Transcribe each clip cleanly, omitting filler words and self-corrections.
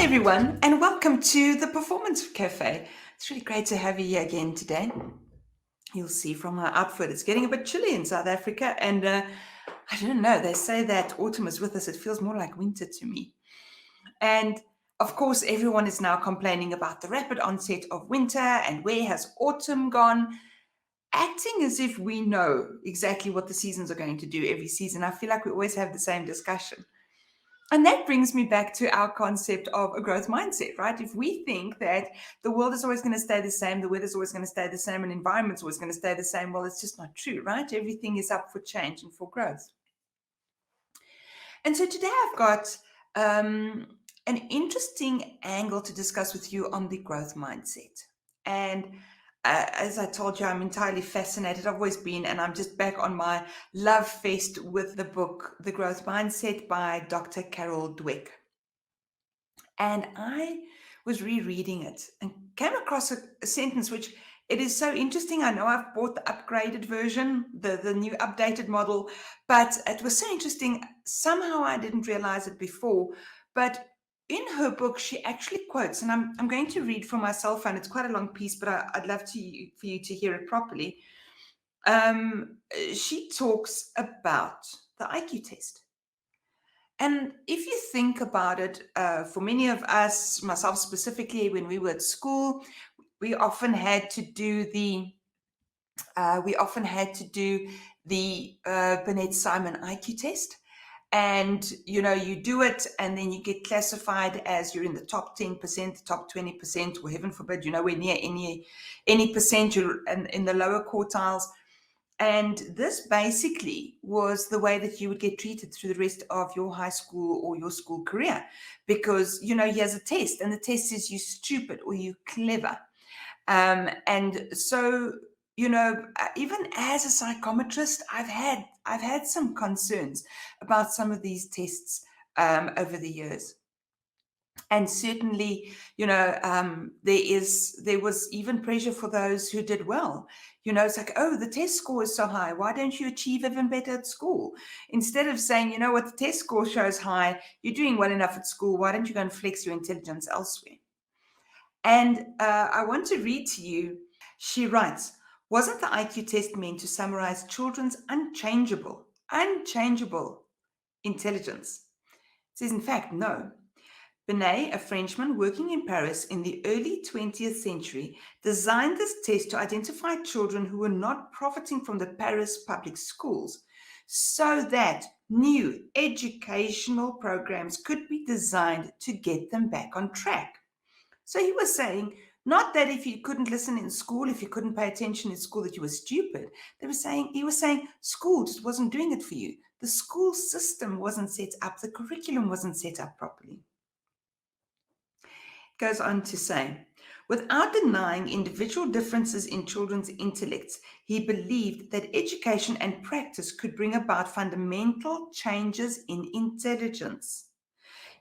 Hi, everyone, and welcome to the Performance Cafe. It's really great to have you here again today. You'll see from our outfit, it's getting a bit chilly in South Africa, and I don't know, they say that autumn is with us. It feels more like winter to me. And of course, everyone is now complaining about the rapid onset of winter and where has autumn gone, acting as if we know exactly what the seasons are going to do every season. I feel like we always have the same discussion. And that brings me back to our concept of a growth mindset, right? If we think that the world is always going to stay the same, the weather's always going to stay the same, and environment's always going to stay the same, well, it's just not true, right? Everything is up for change and for growth. And so today I've got an interesting angle to discuss with you on the growth mindset. And as I told you, I'm entirely fascinated. I've always been, and I'm just back on my love fest with the book, The Growth Mindset by Dr. Carol Dweck. And I was rereading it and came across a sentence which it is so interesting. I know I've bought the upgraded version, the new updated model, but it was so interesting. Somehow I didn't realize it before, but in her book, she actually quotes, and I'm going to read from my cell phone. It's quite a long piece, but I'd love for you to hear it properly. She talks about the IQ test. And if you think about it, for many of us, myself specifically, when we were at school, we often had to do the Burnett Simon IQ test. And you do it, and then you get classified as you're in the top 10%, the top 20%, or heaven forbid, you're nowhere near any percent, you're in the lower quartiles. And this basically was the way that you would get treated through the rest of your high school or your school career. Because, here's a test, and the test says you're stupid or you're clever. And so, even as a psychometrist, I've had some concerns about some of these tests over the years. And certainly, there was even pressure for those who did well. It's like, oh, the test score is so high. Why don't you achieve even better at school? Instead of saying, you know what, the test score shows high, you're doing well enough at school. Why don't you go and flex your intelligence elsewhere? And I want to read to you. She writes, wasn't the IQ test meant to summarize children's unchangeable intelligence? It says, in fact, no. Binet, a Frenchman working in Paris in the early 20th century, designed this test to identify children who were not profiting from the Paris public schools so that new educational programs could be designed to get them back on track. So he was saying, not that if you couldn't listen in school, if you couldn't pay attention in school, that you were stupid. He was saying school just wasn't doing it for you. The school system wasn't set up, the curriculum wasn't set up properly. Goes on to say, without denying individual differences in children's intellects, he believed that education and practice could bring about fundamental changes in intelligence.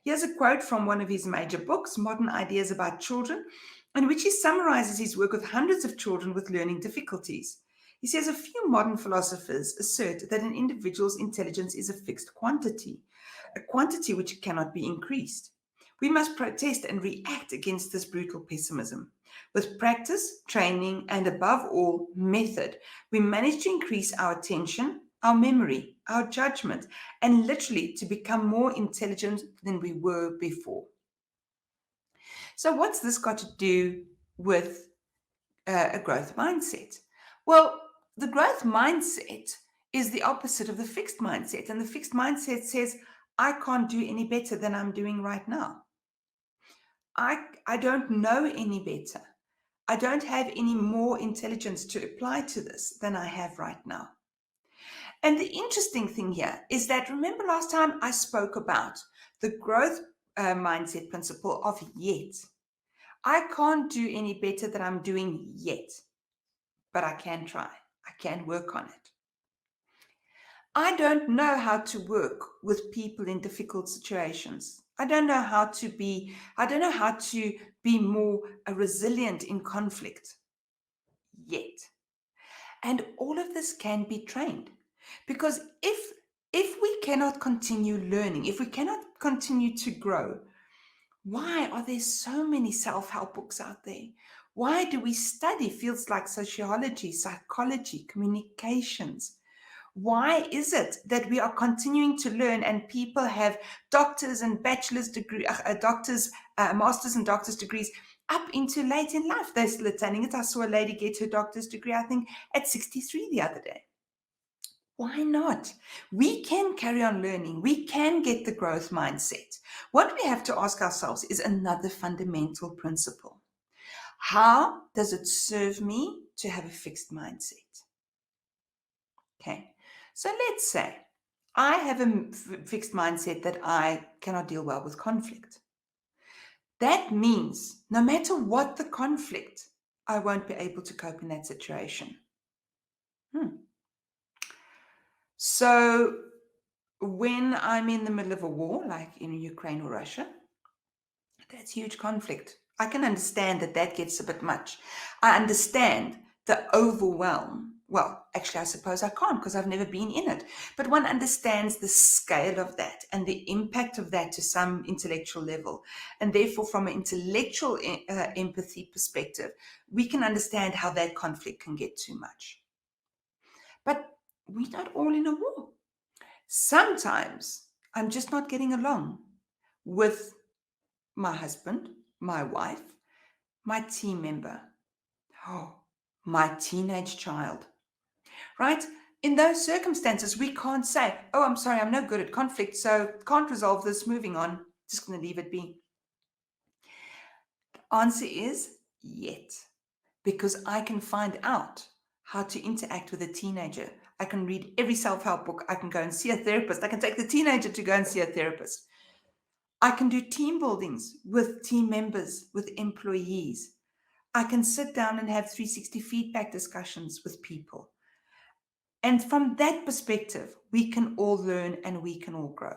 Here's a quote from one of his major books, Modern Ideas About Children, in which he summarizes his work with hundreds of children with learning difficulties. He says a few modern philosophers assert that an individual's intelligence is a fixed quantity, a quantity which cannot be increased. We must protest and react against this brutal pessimism. With practice, training, and above all, method, we manage to increase our attention, our memory, our judgment, and literally to become more intelligent than we were before. So what's this got to do with a growth mindset? Well, the growth mindset is the opposite of the fixed mindset. And the fixed mindset says, I can't do any better than I'm doing right now. I don't know any better. I don't have any more intelligence to apply to this than I have right now. And the interesting thing here is that, remember last time I spoke about the growth mindset principle of yet. I can't do any better than I'm doing yet, but I can try. I can work on it. I don't know how to work with people in difficult situations. I don't know how to be more resilient in conflict yet. And all of this can be trained, because if we cannot continue learning, if we cannot continue to grow, Why are there so many self-help books out there? Why do we study fields like sociology, psychology, communications? Why is it that we are continuing to learn and people have doctors and bachelor's degree, masters and doctor's degrees up into late in life? They're still attaining it. I saw a lady get her doctor's degree, I think, at 63 the other day. Why not? We can carry on learning. We can get the growth mindset. What we have to ask ourselves is another fundamental principle. How does it serve me to have a fixed mindset? Okay, so let's say I have a fixed mindset that I cannot deal well with conflict. That means no matter what the conflict, I won't be able to cope in that situation. So when I'm in the middle of a war, like in Ukraine or Russia, that's huge conflict. I can understand that that gets a bit much. I understand the overwhelm. Well, actually, I suppose I can't because I've never been in it. But one understands the scale of that and the impact of that to some intellectual level. And therefore, from an intellectual empathy perspective, we can understand how that conflict can get too much. But we're not all in a war. Sometimes I'm just not getting along with my husband, my wife, my team member, oh, my teenage child, right? In those circumstances, we can't say, oh, I'm sorry, I'm no good at conflict, so can't resolve this, moving on, just going to leave it be. The answer is yet, because I can find out how to interact with a teenager. I can read every self-help book. I can go and see a therapist. I can take the teenager to go and see a therapist. I can do team buildings with team members, with employees. I can sit down and have 360 feedback discussions with people. And from that perspective, we can all learn and we can all grow.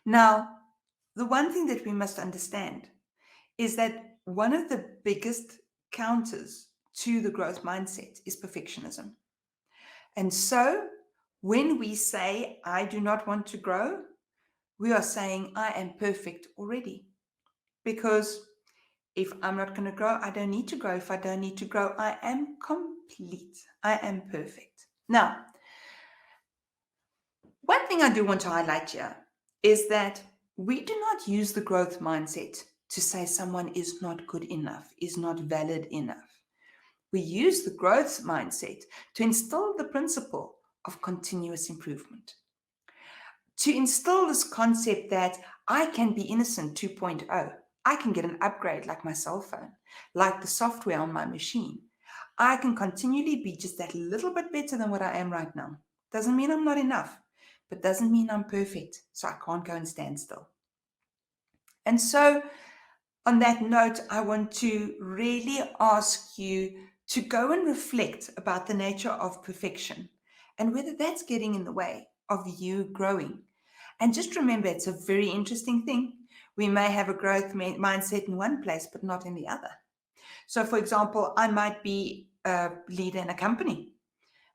Now, the one thing that we must understand is that one of the biggest counters to the growth mindset is perfectionism. And so when we say, I do not want to grow, we are saying, I am perfect already. Because if I'm not going to grow, I don't need to grow. If I don't need to grow, I am complete. I am perfect. Now, one thing I do want to highlight here is that we do not use the growth mindset to say someone is not good enough, is not valid enough. We use the growth mindset to instill the principle of continuous improvement, to instill this concept that I can be innocent 2.0. I can get an upgrade like my cell phone, like the software on my machine. I can continually be just that little bit better than what I am right now. Doesn't mean I'm not enough, but doesn't mean I'm perfect, so I can't go and stand still. And so, on that note, I want to really ask you to go and reflect about the nature of perfection and whether that's getting in the way of you growing. And just remember, it's a very interesting thing. We may have a growth mindset in one place, but not in the other. So, for example, I might be a leader in a company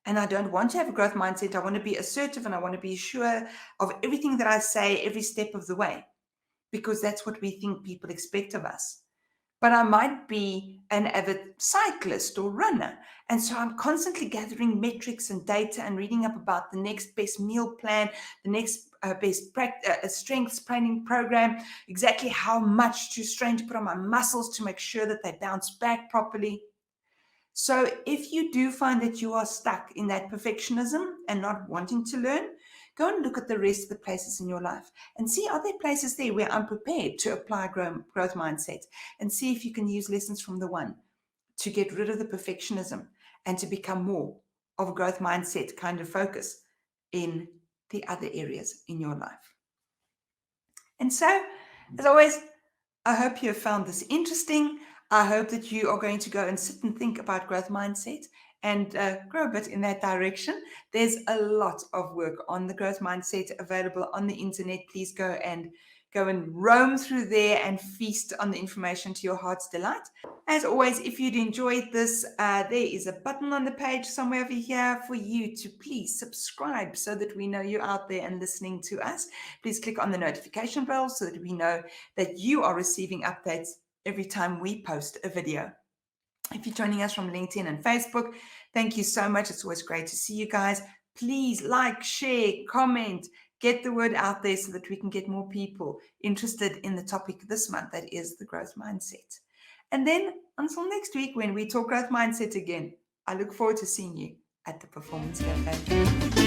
and I don't want to have a growth mindset. I want to be assertive and I want to be sure of everything that I say every step of the way, because that's what we think people expect of us. But I might be an avid cyclist or runner. And so I'm constantly gathering metrics and data and reading up about the next best meal plan, the next best strength training program, exactly how much to strain to put on my muscles to make sure that they bounce back properly. So if you do find that you are stuck in that perfectionism and not wanting to learn, go and look at the rest of the places in your life and see, are there places there where I'm prepared to apply growth mindset, and see if you can use lessons from the one to get rid of the perfectionism and to become more of a growth mindset kind of focus in the other areas in your life. And so, as always, I hope you have found this interesting. I hope that you are going to go and sit and think about growth mindset and grow a bit in that direction. There's a lot of work on the growth mindset available on the internet. Please go and Go and roam through there and feast on the information to your heart's delight. As always, if you'd enjoyed this, there is a button on the page somewhere over here for you to please subscribe so that we know you're out there and listening to us. Please click on the notification bell so that we know that you are receiving updates every time we post a video. If you're joining us from LinkedIn and Facebook, thank you so much. It's always great to see you guys. Please like, share, comment, get the word out there so that we can get more people interested in the topic this month, that is the growth mindset. And then until next week when we talk growth mindset again, I look forward to seeing you at the Performance Cafe.